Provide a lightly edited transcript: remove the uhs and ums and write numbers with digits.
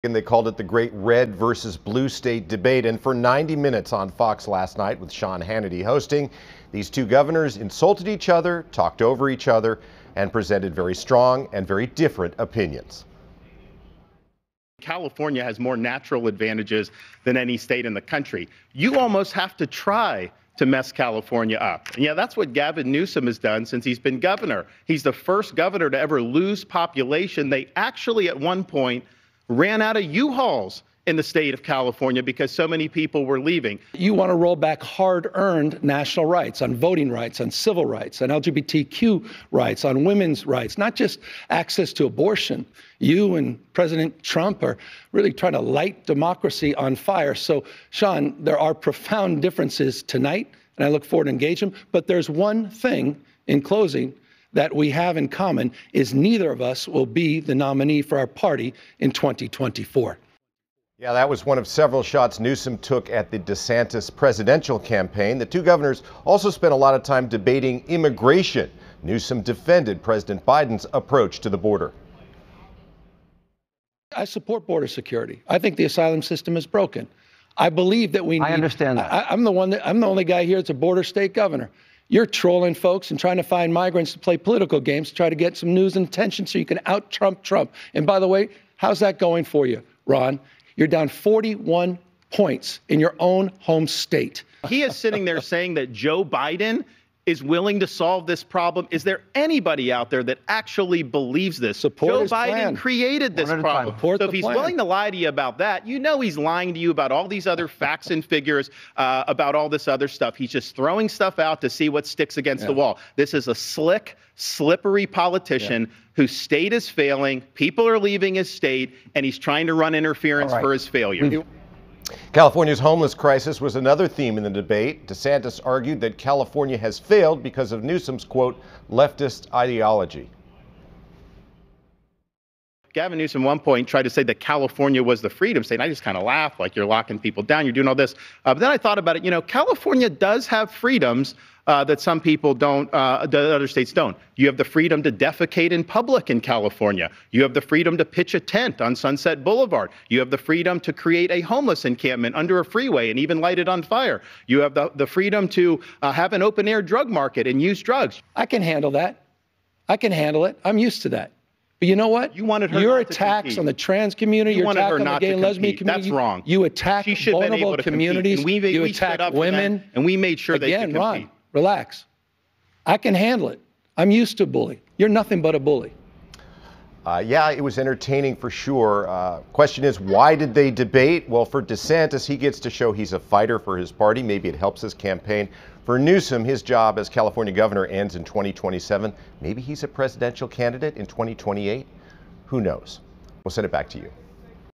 And they called it the great red versus blue state debate. And for 90 minutes on Fox last night with Sean Hannity hosting, these two governors insulted each other, talked over each other, and presented very strong and very different opinions. California has more natural advantages than any state in the country. You almost have to try to mess California up. And yeah, that's what Gavin Newsom has done since he's been governor. He's the first governor to ever lose population. They actually at one point ran out of U-Hauls in the state of California because so many people were leaving. You want to roll back hard-earned national rights on voting rights, on civil rights, on LGBTQ rights, on women's rights, not just access to abortion. You and President Trump are really trying to light democracy on fire. So, Sean, there are profound differences tonight, and I look forward to engaging them. But there's one thing in closing that we have in common is neither of us will be the nominee for our party in 2024. Yeah, that was one of several shots Newsom took at the DeSantis presidential campaign. The two governors also spent a lot of time debating immigration. Newsom defended President Biden's approach to the border. I support border security. I think the asylum system is broken. I believe that we need. I understand that. I'm the only guy here that's a border state governor. You're trolling folks and trying to find migrants to play political games to try to get some news and attention so you can out-Trump Trump. And by the way, how's that going for you, Ron? You're down 41 points in your own home state. He is sitting there saying that Joe Biden is willing to solve this problem. Is there anybody out there that actually believes this? Support Joe his Biden plan. created this problem. Support so if the he's plan. willing to lie to you about that, you know he's lying to you about all these other facts and figures, about all this other stuff. He's just throwing stuff out to see what sticks against the wall. This is a slick, slippery politician whose state is failing, people are leaving his state, and he's trying to run interference for his failure. California's homeless crisis was another theme in the debate. DeSantis argued that California has failed because of Newsom's, quote, leftist ideology. Gavin Newsom at one point tried to say that California was the freedom state. And I just kind of laughed, like, you're locking people down, you're doing all this. But then I thought about it, you know, California does have freedoms that some people don't, that other states don't. You have the freedom to defecate in public in California. You have the freedom to pitch a tent on Sunset Boulevard. You have the freedom to create a homeless encampment under a freeway and even light it on fire. You have the freedom to have an open air drug market and use drugs. I can handle that. I can handle it. I'm used to that. But you know what? You wanted her your not to attacks compete. on the trans community, your attack on the gay and lesbian community. That's wrong. You attack She should have been able vulnerable to communities. compete. And you we stood attack up for women. them, and we made sure they could Again, compete. Ron, relax. I can handle it. I'm used to bully. You're nothing but a bully. Yeah, it was entertaining for sure. Question is, why did they debate? Well, for DeSantis, he gets to show he's a fighter for his party. Maybe it helps his campaign. For Newsom, his job as California governor ends in 2027. Maybe he's a presidential candidate in 2028. Who knows? We'll send it back to you.